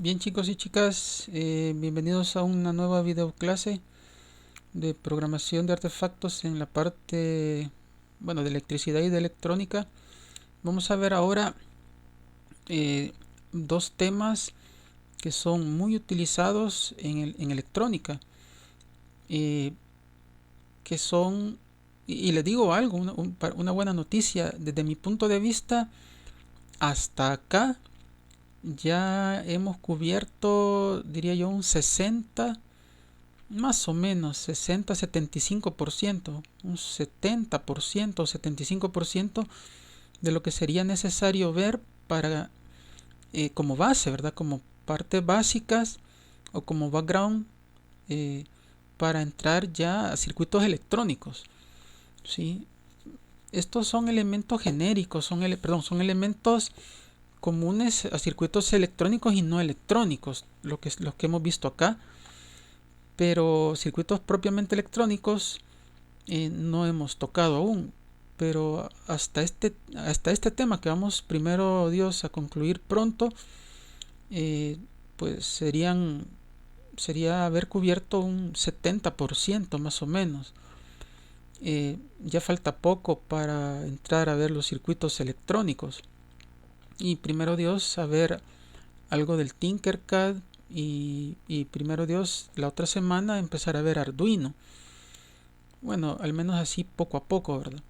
Bien, chicos y chicas, bienvenidos a una nueva videoclase de programación de artefactos en la parte, bueno, de electricidad y de electrónica. Vamos a ver ahora eh, dos temas que son muy utilizados en electrónica, eh, que son, y les digo algo, una buena noticia, desde mi punto de vista, hasta acá ya hemos cubierto, diría yo, un 60, más o menos 60-75%, un 70% o 75% de lo que sería necesario ver para como base, ¿verdad? Como partes básicas o como background eh, para entrar ya a circuitos electrónicos, ¿sí? Estos son elementos genéricos, son elementos comunes a circuitos electrónicos y no electrónicos, los que hemos visto acá, pero circuitos propiamente electrónicos no hemos tocado aún. Pero hasta este tema que vamos primero Dios a concluir pronto, eh, pues sería haber cubierto un 70% más o menos. Ya falta poco para entrar a ver los circuitos electrónicos. Y primero Dios saber algo del Tinkercad y primero Dios la otra semana empezar a ver Arduino. Bueno, al menos así poco a poco, ¿verdad?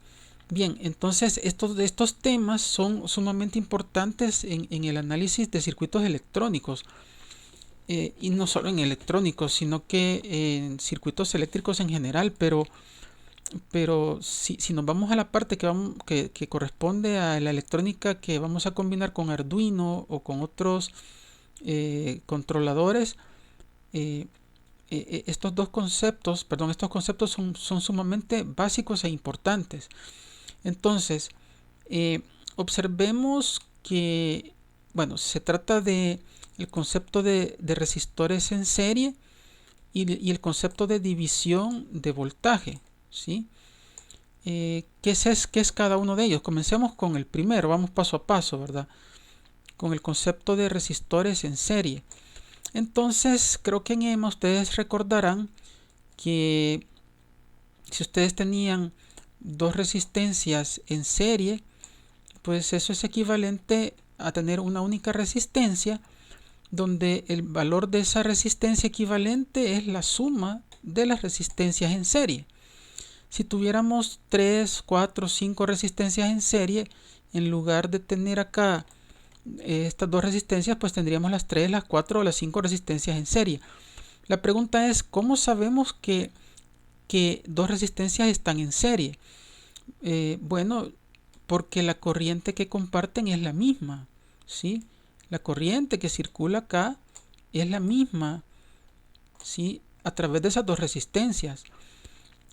Bien, entonces estos temas son sumamente importantes en el análisis de circuitos electrónicos, y no solo en electrónicos, sino que en circuitos eléctricos en general, pero si nos vamos a la parte que corresponde a la electrónica que vamos a combinar con Arduino o con otros controladores, eh, estos conceptos son sumamente básicos e importantes. Entonces, observemos que, bueno, se trata de el concepto de resistores en serie y el concepto de división de voltaje, ¿sí? ¿Qué es cada uno de ellos? Comencemos con el primero, vamos paso a paso, ¿verdad? Con el concepto de resistores en serie. Entonces, creo que en EMA ustedes recordarán que si ustedes tenían dos resistencias en serie, pues eso es equivalente a tener una única resistencia donde el valor de esa resistencia equivalente es la suma de las resistencias en serie. Si tuviéramos 3, 4, 5 resistencias en serie, en lugar de tener acá estas dos resistencias, pues tendríamos las 3, las 4 o las 5 resistencias en serie. La pregunta es, ¿cómo sabemos que dos resistencias están en serie? Bueno, porque la corriente que comparten es la misma, ¿sí? La corriente que circula acá es la misma, ¿sí? A través de esas dos resistencias.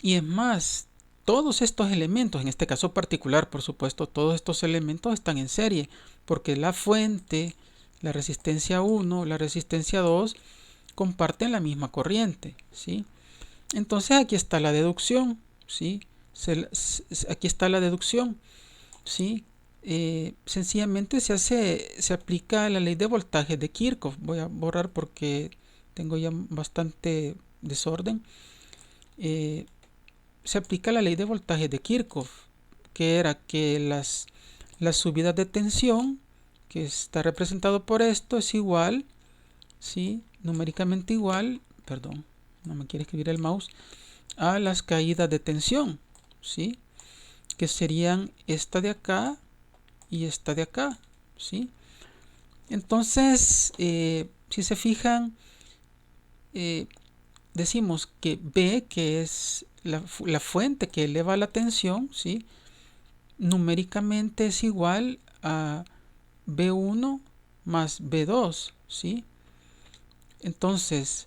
Y es más, todos estos elementos, en este caso particular, por supuesto, todos estos elementos están en serie, porque la fuente, la resistencia 1, la resistencia 2, comparten la misma corriente, ¿sí? Entonces aquí está la deducción, ¿sí? Aquí está la deducción, ¿sí? Sencillamente se aplica la ley de voltaje de Kirchhoff. Voy a borrar porque tengo ya bastante desorden. Eh, Se aplica la ley de voltaje de Kirchhoff, que era que las subidas de tensión, que está representado por esto, es igual, ¿sí? Numéricamente igual, perdón, no me quiere escribir el mouse, a las caídas de tensión, ¿sí? Que serían esta de acá y esta de acá, ¿sí? Entonces, si se fijan, eh, decimos que B, que es la fuente que eleva la tensión, ¿sí? Numéricamente es igual a B1 más B2, ¿sí? Entonces,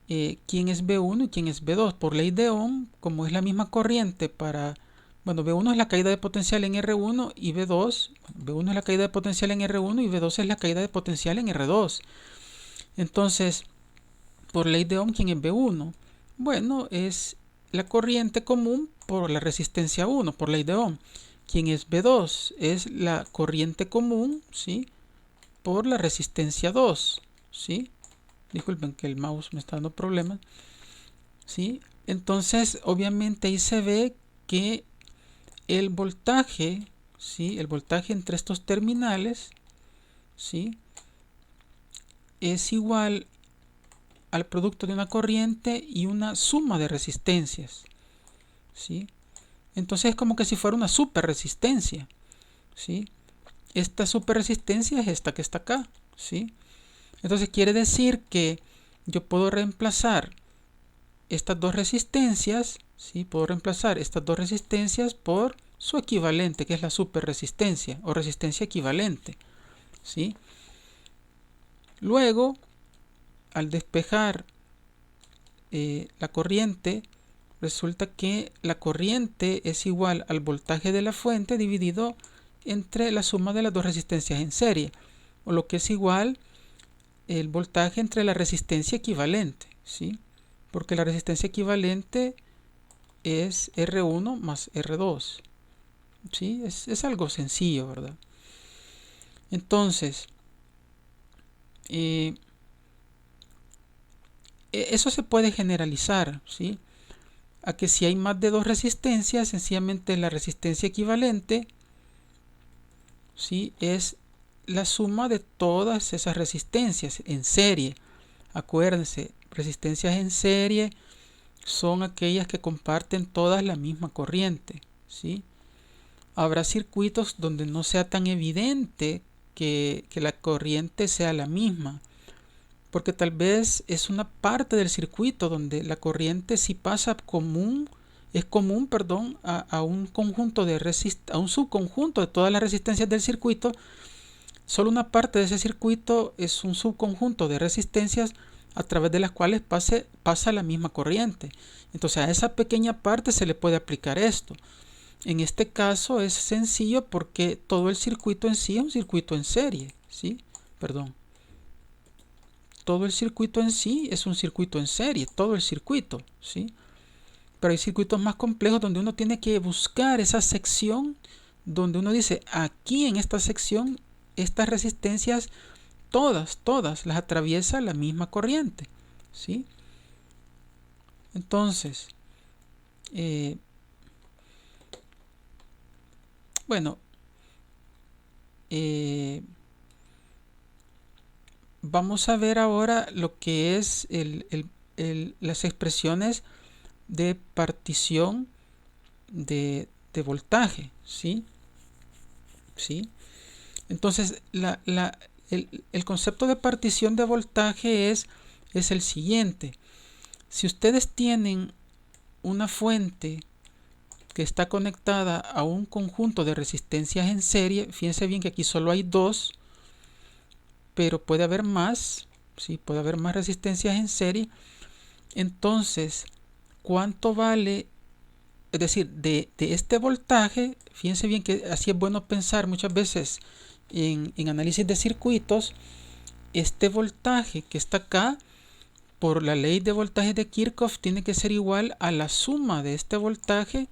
¿quién es B1 y quién es B2? Por ley de Ohm, como es la misma corriente para... Bueno, B1 es la caída de potencial en R1 y B2, B1 es la caída de potencial en R1 y B2 es la caída de potencial en R2. Entonces, por ley de Ohm, ¿quién es B1? Bueno, es la corriente común por la resistencia 1, por ley de Ohm. ¿Quién es B2? Es la corriente común, ¿sí? Por la resistencia 2. ¿sí? Disculpen que el mouse me está dando problemas, ¿sí? Entonces, obviamente ahí se ve que el voltaje, ¿sí? El voltaje entre estos terminales, ¿sí? Es igual al producto de una corriente y una suma de resistencias, ¿sí? Entonces es como que si fuera una super resistencia, ¿sí? Esta super resistencia es esta que está acá, ¿sí? Entonces quiere decir que yo puedo reemplazar estas dos resistencias, ¿sí? Puedo reemplazar estas dos resistencias por su equivalente, que es la super resistencia o resistencia equivalente, ¿sí? Luego, al despejar la corriente, resulta que la corriente es igual al voltaje de la fuente dividido entre la suma de las dos resistencias en serie, o lo que es igual el voltaje entre la resistencia equivalente, ¿sí? Porque la resistencia equivalente es R1 más R2, ¿sí? Es algo sencillo, ¿verdad? Entonces, eso se puede generalizar, ¿sí? A que si hay más de dos resistencias, sencillamente la resistencia equivalente, ¿sí? Es la suma de todas esas resistencias en serie. Acuérdense, resistencias en serie son aquellas que comparten todas la misma corriente, ¿sí? Habrá circuitos donde no sea tan evidente que la corriente sea la misma, porque tal vez es una parte del circuito donde la corriente sí pasa común, es común, perdón, a un conjunto de a un subconjunto de todas las resistencias del circuito. Solo una parte de ese circuito es un subconjunto de resistencias a través de las cuales pasa la misma corriente. Entonces a esa pequeña parte se le puede aplicar esto. En este caso es sencillo porque todo el circuito en sí es un circuito en serie, ¿sí? Perdón. Todo el circuito en sí es un circuito en serie, todo el circuito, ¿sí? Pero hay circuitos más complejos donde uno tiene que buscar esa sección donde uno dice, aquí en esta sección, estas resistencias, todas las atraviesa la misma corriente, ¿sí? Entonces, bueno, vamos a ver ahora lo que es las expresiones de partición de voltaje, ¿sí? ¿Sí? Entonces, el concepto de partición de voltaje es el siguiente. Si ustedes tienen una fuente que está conectada a un conjunto de resistencias en serie, fíjense bien que aquí solo hay dos, pero puede haber más, ¿sí? Puede haber más resistencias en serie. Entonces, ¿cuánto vale? Es decir, de este voltaje, fíjense bien que así es bueno pensar muchas veces en análisis de circuitos. Este voltaje que está acá, por la ley de voltaje de Kirchhoff, tiene que ser igual a la suma de este voltaje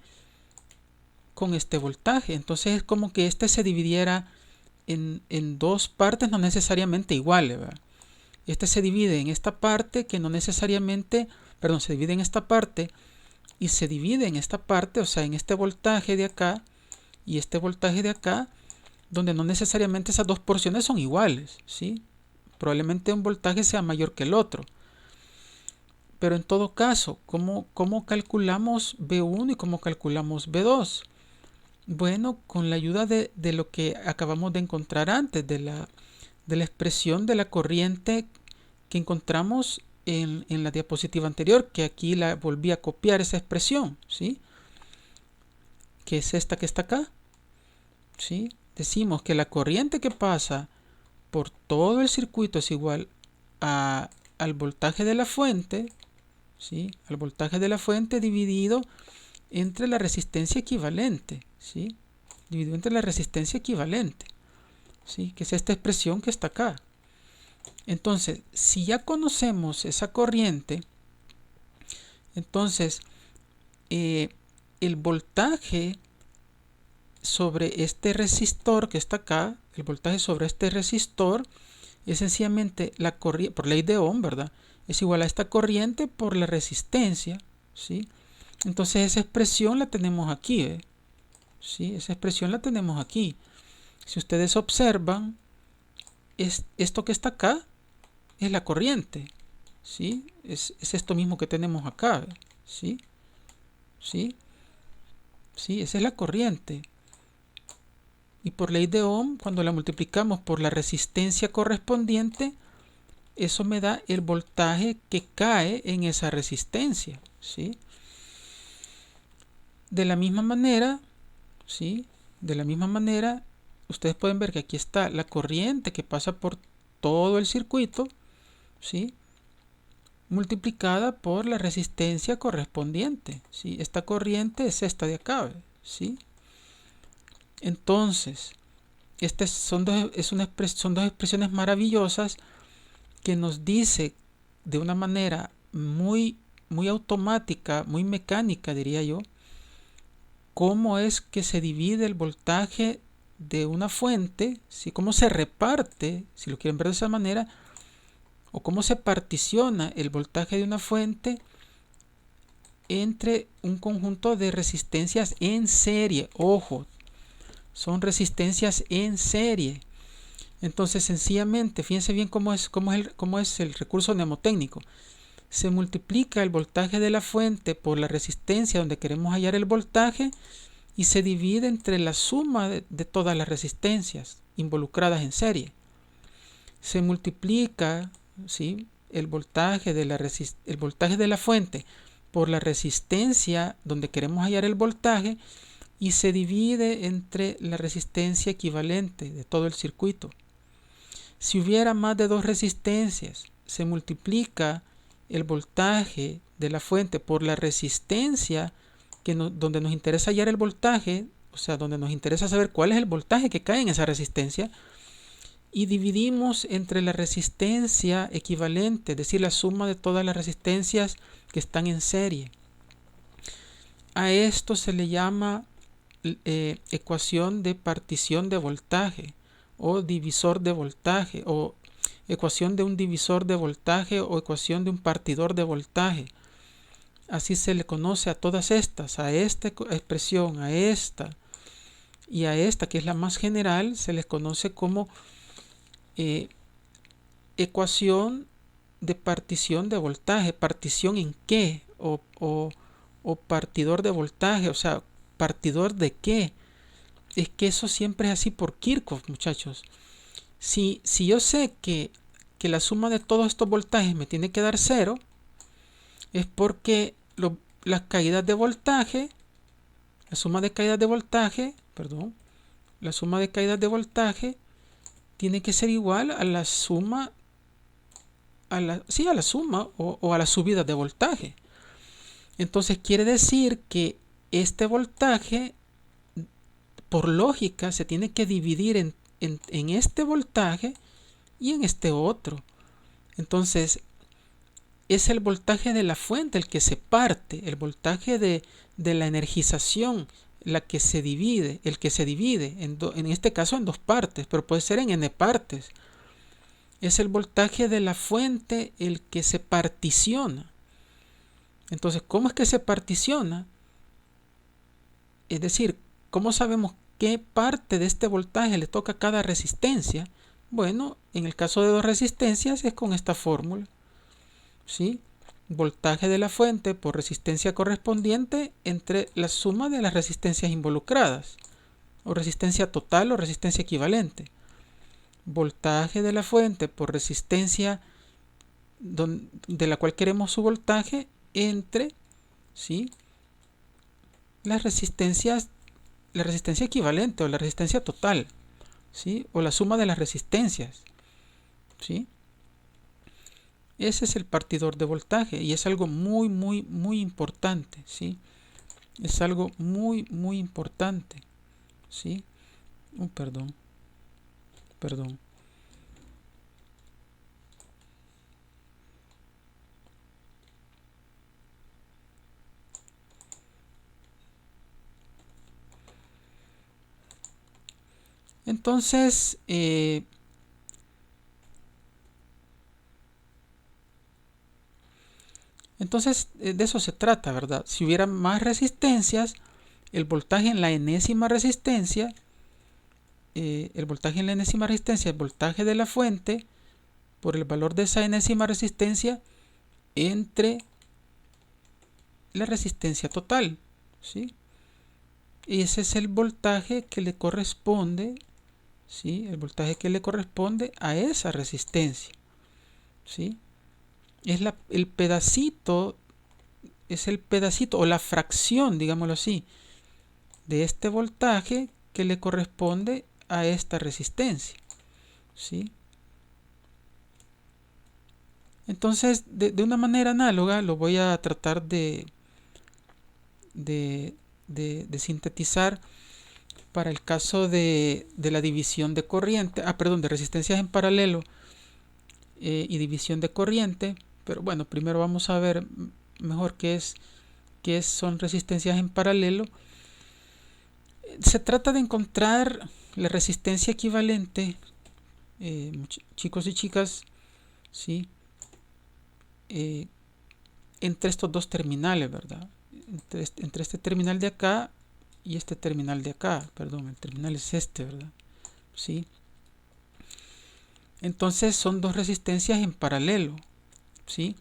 con este voltaje. Entonces es como que este se dividiera en dos partes no necesariamente iguales, ¿verdad? Este se divide en esta parte que no necesariamente, perdón, se divide en esta parte y se divide en esta parte, o sea, en este voltaje de acá y este voltaje de acá, donde no necesariamente esas dos porciones son iguales, ¿sí? Probablemente un voltaje sea mayor que el otro. Pero en todo caso, ¿cómo calculamos B1 y cómo calculamos B2? Bueno, con la ayuda de lo que acabamos de encontrar antes, de la expresión de la corriente que encontramos en la diapositiva anterior, que aquí la volví a copiar esa expresión, ¿sí? Que es esta que está acá, ¿sí? Decimos que la corriente que pasa por todo el circuito es igual al voltaje de la fuente, ¿sí? Al voltaje de la fuente dividido entre la resistencia equivalente, ¿sí? Dividido entre la resistencia equivalente, ¿sí? Que es esta expresión que está acá. Entonces, si ya conocemos esa corriente, entonces el voltaje sobre este resistor que está acá, el voltaje sobre este resistor es sencillamente la corriente, por ley de Ohm, ¿verdad? Es igual a esta corriente por la resistencia, ¿sí? Entonces esa expresión la tenemos aquí, ¿eh? ¿Sí? Esa expresión la tenemos aquí. Si ustedes observan, esto que está acá es la corriente, ¿sí? Es esto mismo que tenemos acá, ¿sí? ¿Sí? ¿Sí? Esa es la corriente. Y por ley de Ohm, cuando la multiplicamos por la resistencia correspondiente, eso me da el voltaje que cae en esa resistencia, ¿sí? De la misma manera, ¿sí? De la misma manera, ustedes pueden ver que aquí está la corriente que pasa por todo el circuito, ¿sí? Multiplicada por la resistencia correspondiente, ¿sí? Esta corriente es esta de acá, ¿sí? Entonces, estas son son dos expresiones maravillosas que nos dice de una manera muy automática, muy mecánica, diría yo, cómo es que se divide el voltaje de una fuente, ¿sí? Cómo se reparte, si lo quieren ver de esa manera, o cómo se particiona el voltaje de una fuente entre un conjunto de resistencias en serie. Ojo, son resistencias en serie. Entonces, sencillamente, fíjense bien cómo es el recurso mnemotécnico. Se multiplica el voltaje de la fuente por la resistencia donde queremos hallar el voltaje y se divide entre la suma de todas las resistencias involucradas en serie. Se multiplica, ¿sí?, el voltaje de la fuente por la resistencia donde queremos hallar el voltaje y se divide entre la resistencia equivalente de todo el circuito. Si hubiera más de dos resistencias, se multiplica el voltaje de la fuente por la resistencia donde nos interesa hallar el voltaje, o sea, donde nos interesa saber cuál es el voltaje que cae en esa resistencia, y dividimos entre la resistencia equivalente, es decir, la suma de todas las resistencias que están en serie. A esto se le llama ecuación de partición de voltaje o divisor de voltaje o ecuación de un divisor de voltaje o ecuación de un partidor de voltaje. Así se le conoce a todas estas, a esta expresión, a esta y a esta que es la más general, se les conoce como ecuación de partición de voltaje. ¿Partición en qué? O partidor de voltaje, o sea, ¿partidor de qué? Es que eso siempre es así por Kirchhoff, muchachos. Si yo sé que la suma de todos estos voltajes me tiene que dar cero, es porque las caídas de voltaje, la suma de caídas de voltaje, perdón, la suma de caídas de voltaje tiene que ser igual a la suma, a la suma o a la subida de voltaje. Entonces quiere decir que este voltaje, por lógica, se tiene que dividir en este voltaje y en este otro. Entonces, es el voltaje de la fuente el que se parte, el voltaje de la energización, el que se divide en este caso en dos partes, pero puede ser en n partes. Es el voltaje de la fuente el que se particiona. Entonces, ¿cómo es que se particiona? Es decir, ¿cómo sabemos qué parte de este voltaje le toca a cada resistencia? Bueno, en el caso de dos resistencias es con esta fórmula, ¿sí? Voltaje de la fuente por resistencia correspondiente entre la suma de las resistencias involucradas, o resistencia total o resistencia equivalente. Voltaje de la fuente por resistencia de la cual queremos su voltaje entre, ¿sí?, las resistencias, la resistencia equivalente o la resistencia total, ¿sí?, o la suma de las resistencias, ¿sí? Ese es el partidor de voltaje y es algo muy importante, ¿sí? Es algo muy importante, ¿sí? Perdón. Entonces, Entonces, de eso se trata, ¿verdad? Si hubiera más resistencias, el voltaje en la enésima resistencia, el voltaje de la fuente, por el valor de esa enésima resistencia, entre la resistencia total, ¿sí? Y ese es el voltaje que le corresponde, ¿sí? El voltaje que le corresponde a esa resistencia, ¿sí? El pedacito, es el pedacito o la fracción, digámoslo así, de este voltaje que le corresponde a esta resistencia, ¿sí? Entonces, de una manera análoga, lo voy a tratar de, de sintetizar para el caso de la división de corriente, de resistencias en paralelo y división de corriente. Pero bueno, primero vamos a ver mejor qué son resistencias en paralelo. Se trata de encontrar la resistencia equivalente, chicos y chicas, ¿sí? Entre estos dos terminales, ¿verdad? Entre este terminal de acá y este terminal de acá, perdón, el terminal es este, ¿verdad? ¿Sí? Entonces son dos resistencias en paralelo, ¿sí?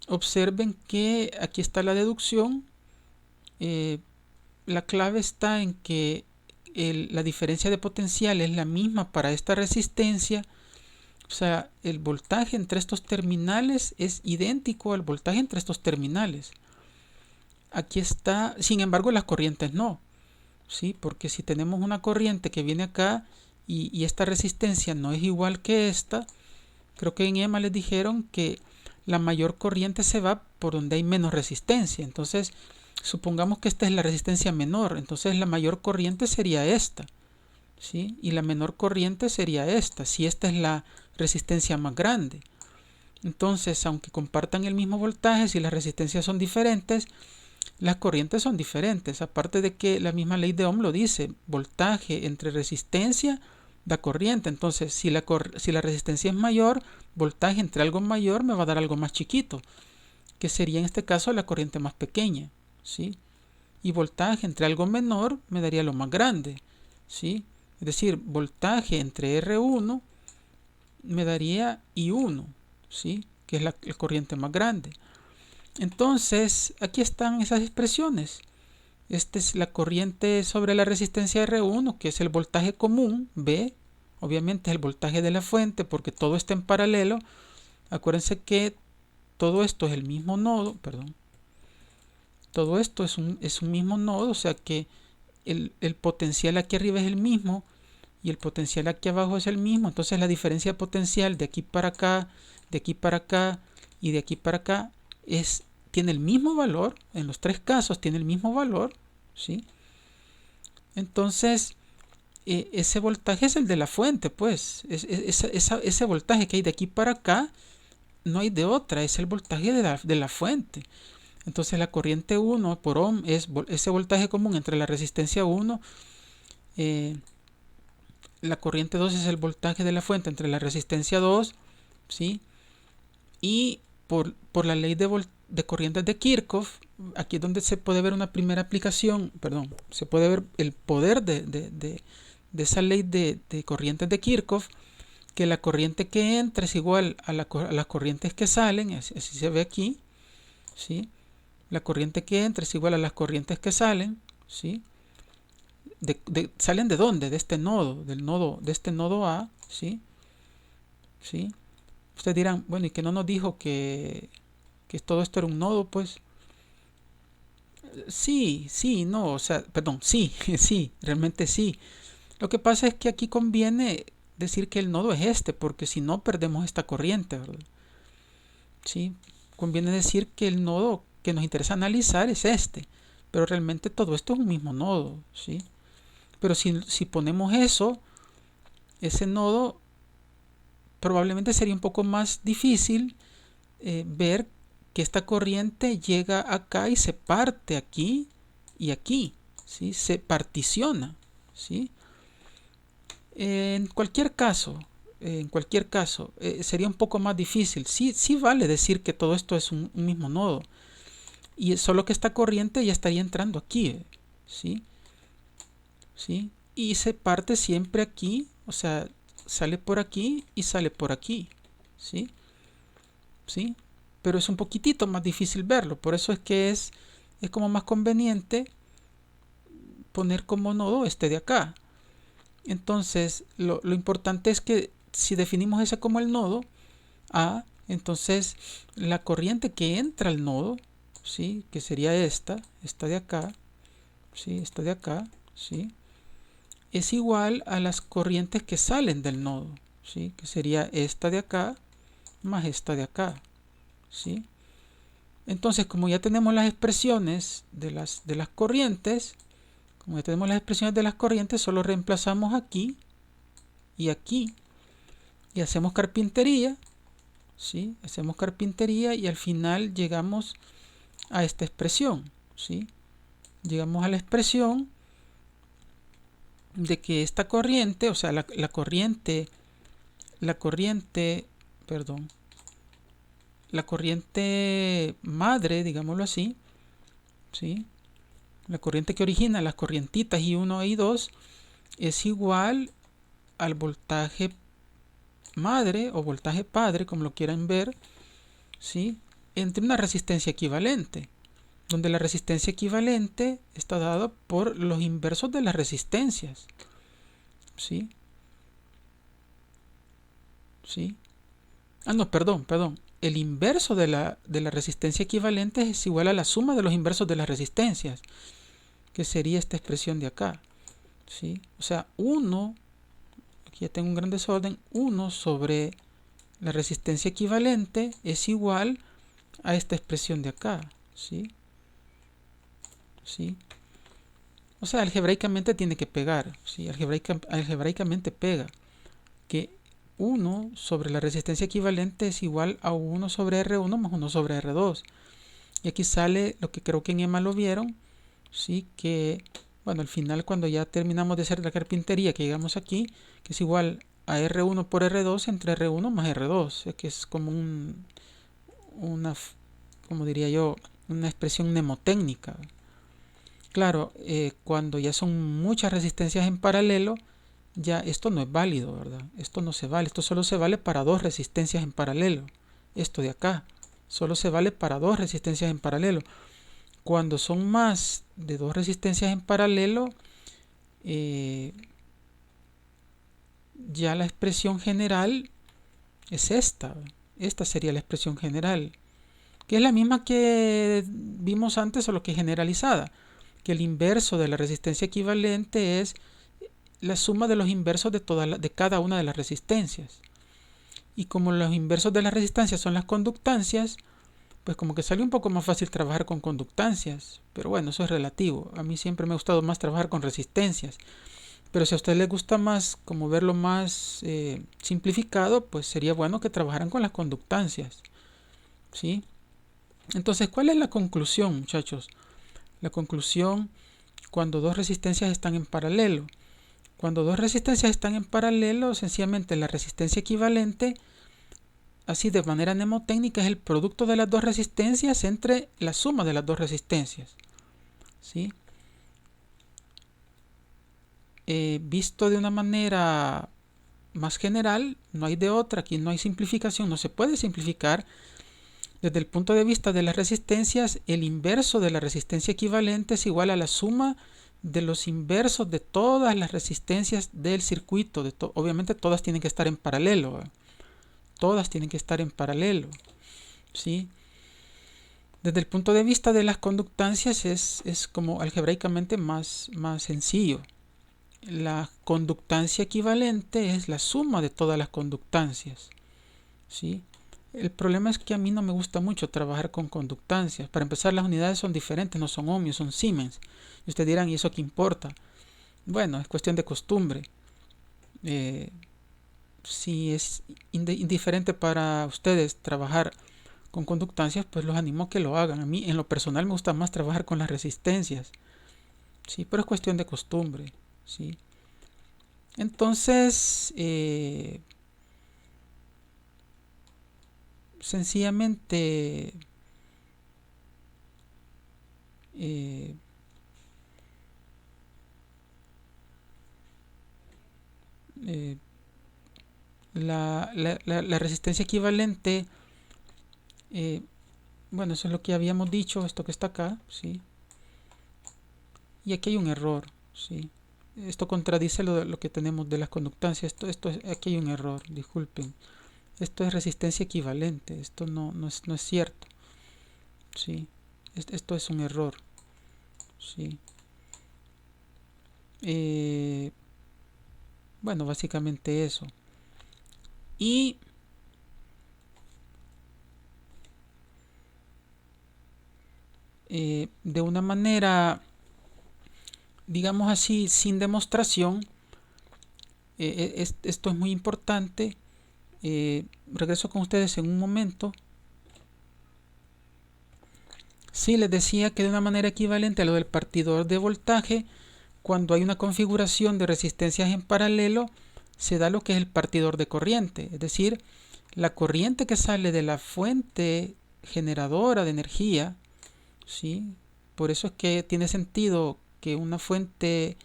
Observen que aquí está la deducción. La clave está en que la diferencia de potencial es la misma para esta resistencia. O sea, el voltaje entre estos terminales es idéntico al voltaje entre estos terminales. Aquí está, sin embargo, las corrientes no, ¿sí? Porque si tenemos una corriente que viene acá y esta resistencia no es igual que esta, creo que en EMA les dijeron que la mayor corriente se va por donde hay menos resistencia. Entonces, supongamos que esta es la resistencia menor, entonces la mayor corriente sería esta, ¿sí? Y la menor corriente sería esta, si esta es la resistencia más grande. Entonces, aunque compartan el mismo voltaje, si las resistencias son diferentes, las corrientes son diferentes. Aparte de que la misma ley de Ohm lo dice, voltaje entre resistencia da corriente. Entonces, si la resistencia es mayor, voltaje entre algo mayor me va a dar algo más chiquito, que sería en este caso la corriente más pequeña, ¿sí? Y voltaje entre algo menor me daría lo más grande, ¿sí? Es decir, voltaje entre R1 me daría I1, ¿sí? Que es la corriente más grande. Entonces, aquí están esas expresiones. Esta es la corriente sobre la resistencia R1, que es el voltaje común, B. Obviamente es el voltaje de la fuente, porque todo está en paralelo. Acuérdense que todo esto es el mismo nodo, perdón. Todo esto es un mismo nodo, o sea que el potencial aquí arriba es el mismo y el potencial aquí abajo es el mismo. Entonces la diferencia potencial de aquí para acá, de aquí para acá y de aquí para acá tiene el mismo valor. En los tres casos tiene el mismo valor, ¿sí? Entonces ese voltaje es el de la fuente, pues. Ese voltaje que hay de aquí para acá no hay de otra, es el voltaje de la fuente. Entonces la corriente 1 por ohm es ese voltaje común entre la resistencia 1. La corriente 2 es el voltaje de la fuente entre la resistencia 2, ¿sí? Y por la ley de corrientes de Kirchhoff, aquí es donde se puede ver una primera aplicación, perdón, se puede ver el poder de esa ley de corrientes de Kirchhoff, que la corriente que entra es igual a las corrientes que salen, así se ve aquí, ¿sí? La corriente que entra es igual a las corrientes que salen, ¿sí? ¿Salen de dónde? De este nodo, de este nodo A, ¿sí? ¿Sí? Ustedes dirán, bueno, ¿y que no nos dijo que todo esto era un nodo? Pues sí, no, o sea, perdón, sí, sí, realmente sí. Lo que pasa es que aquí conviene decir que el nodo es este, porque si no perdemos esta corriente, ¿verdad? Sí, conviene decir que el nodo que nos interesa analizar es este, pero realmente todo esto es un mismo nodo, ¿sí? Pero si ponemos ese nodo, probablemente sería un poco más difícil ver que esta corriente llega acá y se parte aquí y aquí, ¿sí? Se particiona, ¿sí? En cualquier caso, en cualquier caso, sería un poco más difícil. Sí, sí vale decir que todo esto es un mismo nodo. Y solo que esta corriente ya estaría entrando aquí. ¿Sí? ¿Sí? Y se parte siempre aquí. O sea, sale por aquí y sale por aquí. ¿Sí? ¿Sí? Pero es un poquitito más difícil verlo. Por eso es que es como más conveniente poner como nodo este de acá. Entonces, lo importante es que si definimos ese como el nodo A, entonces la corriente que entra al nodo, ¿sí? Que sería esta de acá, ¿sí? Esta de acá, ¿sí? Es igual a las corrientes que salen del nodo, ¿sí? Que sería esta de acá más esta de acá, ¿sí? Entonces, como ya tenemos las expresiones de las corrientes, solo reemplazamos aquí y aquí y hacemos carpintería, ¿sí? Hacemos carpintería y al final llegamos a esta expresión, ¿sí? Llegamos a la expresión de que esta corriente, o sea, la corriente, perdón, la corriente madre, digámoslo así, ¿sí? La corriente que origina las corrientitas I1 y I2 es igual al voltaje madre o voltaje padre, como lo quieran ver, ¿sí? Entre una resistencia equivalente, donde la resistencia equivalente está dada por los inversos de las resistencias, ¿sí? ¿Sí? Ah, no, perdón. El inverso de la resistencia equivalente es igual a la suma de los inversos de las resistencias, que sería esta expresión de acá, ¿sí? O sea, 1, aquí ya tengo un gran desorden, 1 sobre la resistencia equivalente es igual a esta expresión de acá, ¿sí? ¿Sí? O sea, algebraicamente tiene que pegar, ¿sí? Algebraicamente pega que 1 sobre la resistencia equivalente es igual a 1 sobre R1 más 1 sobre R2. Y aquí sale lo que creo que en EMA lo vieron, ¿sí? Que, bueno, al final cuando ya terminamos de hacer la carpintería, que llegamos aquí, que es igual a R1 por R2 entre R1 más R2, que es como como diría yo, una expresión mnemotécnica. Claro, cuando ya son muchas resistencias en paralelo, ya esto no es válido, ¿verdad? Esto no se vale, esto solo se vale para dos resistencias en paralelo. Esto de acá solo se vale para dos resistencias en paralelo. Cuando son más de dos resistencias en paralelo, ya la expresión general es esta. Esta sería la expresión general, que es la misma que vimos antes, solo que generalizada, que el inverso de la resistencia equivalente es la suma de los inversos de cada una de las resistencias. Y como los inversos de las resistencias son las conductancias, pues como que sale un poco más fácil trabajar con conductancias. Pero bueno, eso es relativo. A mí siempre me ha gustado más trabajar con resistencias. Pero si a usted le gusta más como verlo más simplificado, pues sería bueno que trabajaran con las conductancias, ¿sí? Entonces, ¿cuál es la conclusión, muchachos? La conclusión, cuando dos resistencias están en paralelo. Cuando dos resistencias están en paralelo, sencillamente la resistencia equivalente, así de manera mnemotécnica, es el producto de las dos resistencias entre la suma de las dos resistencias, ¿sí? Visto de una manera más general, no hay de otra, aquí no hay simplificación, no se puede simplificar. Desde el punto de vista de las resistencias, el inverso de la resistencia equivalente es igual a la suma de los inversos de todas las resistencias del circuito. Obviamente todas tienen que estar en paralelo, ¿eh? Todas tienen que estar en paralelo, ¿sí? Desde el punto de vista de las conductancias es como algebraicamente más sencillo. La conductancia equivalente es la suma de todas las conductancias, ¿sí? El problema es que a mí no me gusta mucho trabajar con conductancias. Para empezar, las unidades son diferentes, no son ohmios, son Siemens. Y ustedes dirán, ¿y eso qué importa? Bueno, es cuestión de costumbre. Si es indiferente para ustedes trabajar con conductancias, pues los animo a que lo hagan. A mí, en lo personal, me gusta más trabajar con las resistencias, ¿sí? Pero es cuestión de costumbre, ¿sí? Entonces, sencillamente eh, la resistencia equivalente, bueno, eso es lo que habíamos dicho, esto que está acá, ¿sí? Y aquí hay un error, ¿sí? Esto contradice lo que tenemos de las conductancias. Aquí hay un error, disculpen. Esto es resistencia equivalente, esto no es cierto, ¿sí? Esto es un error, ¿sí? Bueno, básicamente eso. Y de una manera, digamos así, sin demostración, esto es muy importante. Regreso con ustedes en un momento. Sí, les decía que de una manera equivalente a lo del partidor de voltaje, cuando hay una configuración de resistencias en paralelo, se da lo que es el partidor de corriente, es decir, la corriente que sale de la fuente generadora de energía, ¿sí? Por eso es que tiene sentido que una fuente,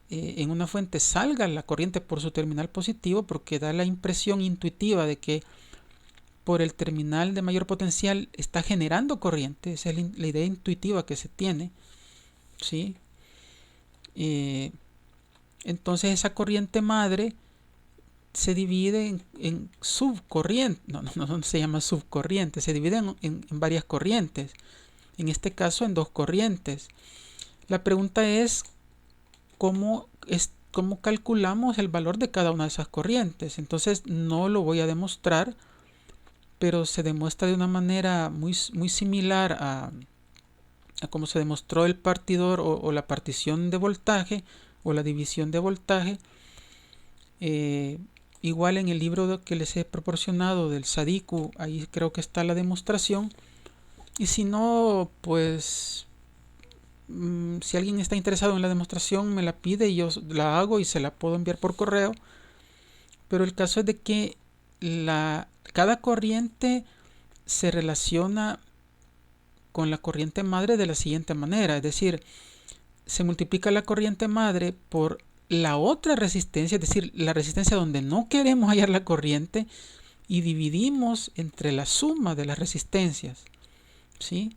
en una fuente salga la corriente por su terminal positivo, porque da la impresión intuitiva de que por el terminal de mayor potencial está generando corriente. Esa es la idea intuitiva que se tiene, ¿sí? Entonces esa corriente madre se divide en subcorriente, no se llama subcorriente, se divide en varias corrientes, en este caso en dos corrientes. La pregunta es cómo calculamos el valor de cada una de esas corrientes. Entonces no lo voy a demostrar, pero se demuestra de una manera muy similar a cómo se demostró el partidor o la partición de voltaje o la división de voltaje. Igual en el libro que les he proporcionado del Sadiku, ahí creo que está la demostración. Y si no, pues si alguien está interesado en la demostración me la pide y yo la hago y se la puedo enviar por correo. Pero el caso es de que cada corriente se relaciona con la corriente madre de la siguiente manera, es decir, se multiplica la corriente madre por la otra resistencia, es decir, la resistencia donde no queremos hallar la corriente, y dividimos entre la suma de las resistencias, ¿sí?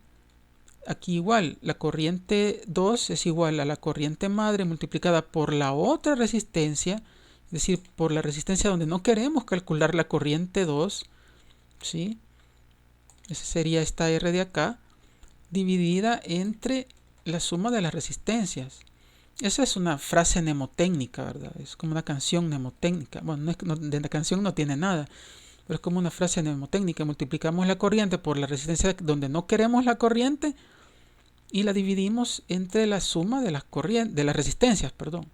Aquí igual, la corriente 2 es igual a la corriente madre multiplicada por la otra resistencia, es decir, por la resistencia donde no queremos calcular la corriente 2, ¿sí? Esa sería esta R de acá, dividida entre la suma de las resistencias. Esa es una frase mnemotécnica, ¿verdad? Es como una canción mnemotécnica. Bueno, de la canción no tiene nada, pero es como una frase mnemotécnica. Multiplicamos la corriente por la resistencia donde no queremos la corriente y la dividimos entre la suma de las resistencias, perdón.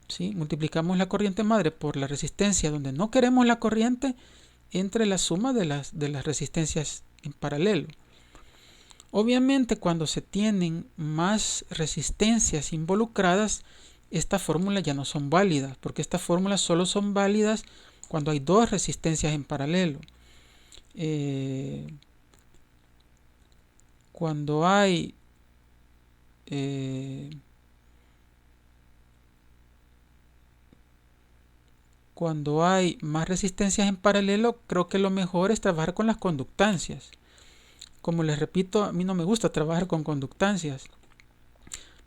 ¿Sí? Multiplicamos la corriente madre por la resistencia donde no queremos la corriente entre la suma de las resistencias en paralelo. Obviamente, cuando se tienen más resistencias involucradas, estas fórmulas ya no son válidas, porque estas fórmulas solo son válidas cuando hay dos resistencias en paralelo. Cuando hay más resistencias en paralelo, creo que lo mejor es trabajar con las conductancias. Como les repito, a mí no me gusta trabajar con conductancias,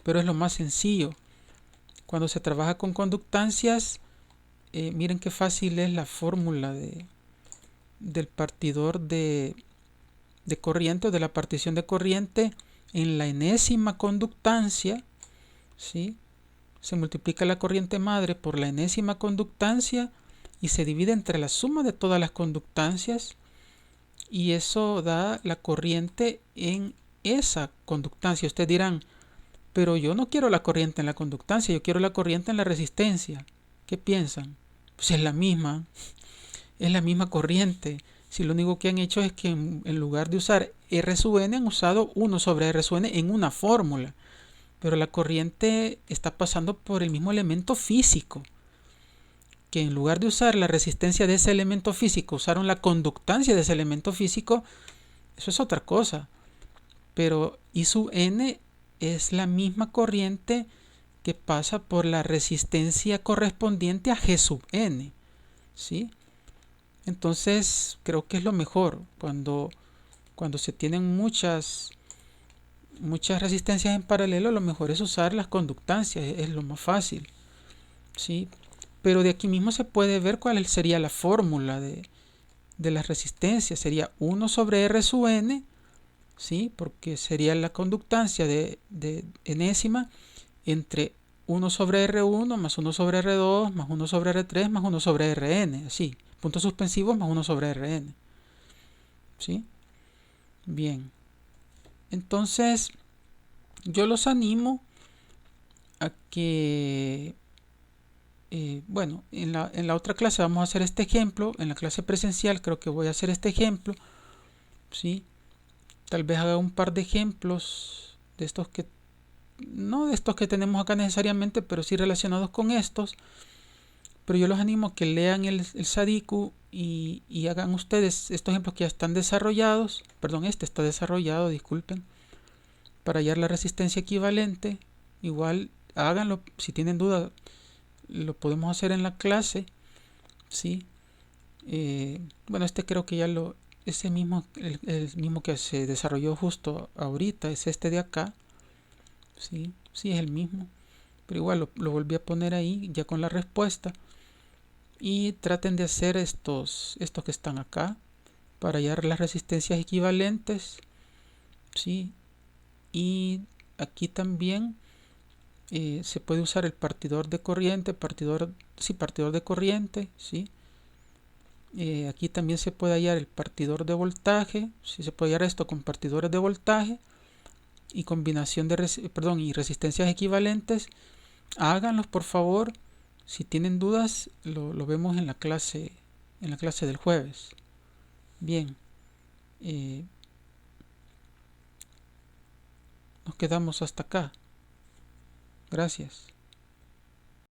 pero es lo más sencillo. Cuando se trabaja con conductancias, miren qué fácil es la fórmula del partidor de corriente o de la partición de corriente en la enésima conductancia, ¿sí? Se multiplica la corriente madre por la enésima conductancia y se divide entre la suma de todas las conductancias, y eso da la corriente en esa conductancia. Ustedes dirán, pero yo no quiero la corriente en la conductancia, yo quiero la corriente en la resistencia. ¿Qué piensan? Pues es la misma corriente. Si lo único que han hecho es que en lugar de usar R sub n han usado 1 sobre R sub n en una fórmula. Pero la corriente está pasando por el mismo elemento físico que en lugar de usar la resistencia de ese elemento físico, usaron la conductancia de ese elemento físico, eso es otra cosa. Pero I sub n es la misma corriente que pasa por la resistencia correspondiente a G sub n, ¿sí? Entonces creo que es lo mejor cuando se tienen muchas resistencias en paralelo. Lo mejor es usar las conductancias, es lo más fácil, ¿sí? Pero de aquí mismo se puede ver cuál sería la fórmula de las resistencias. Sería 1 sobre R sub n, ¿sí? Porque sería la conductancia de enésima entre 1 sobre R1 más 1 sobre R2 más 1 sobre R3 más 1 sobre Rn, así, puntos suspensivos más 1 sobre Rn, ¿sí? Bien, entonces yo los animo a que bueno, en la otra clase vamos a hacer este ejemplo. En la clase presencial creo que voy a hacer este ejemplo, ¿sí? Tal vez haga un par de ejemplos de estos que no de estos que tenemos acá necesariamente, pero sí relacionados con estos. Pero yo los animo a que lean el Sadiku y hagan ustedes estos ejemplos que ya están desarrollados. Perdón, este está desarrollado, disculpen. Para hallar la resistencia equivalente, igual háganlo. Si tienen duda, lo podemos hacer en la clase, ¿sí? Bueno, este creo que ya ese mismo, el mismo que se desarrolló justo ahorita, es este de acá, ¿sí? Sí, es el mismo. Pero igual lo volví a poner ahí ya con la respuesta. Y traten de hacer estos que están acá para hallar las resistencias equivalentes, ¿sí? Y aquí también se puede usar el partidor de corriente, partidor de corriente, ¿sí? Aquí también se puede hallar el partidor de voltaje, ¿sí? Se puede hallar esto con partidores de voltaje y combinación de y resistencias equivalentes. Háganlos, por favor. Si tienen dudas, lo vemos en la clase del jueves. Bien, nos quedamos hasta acá. Gracias.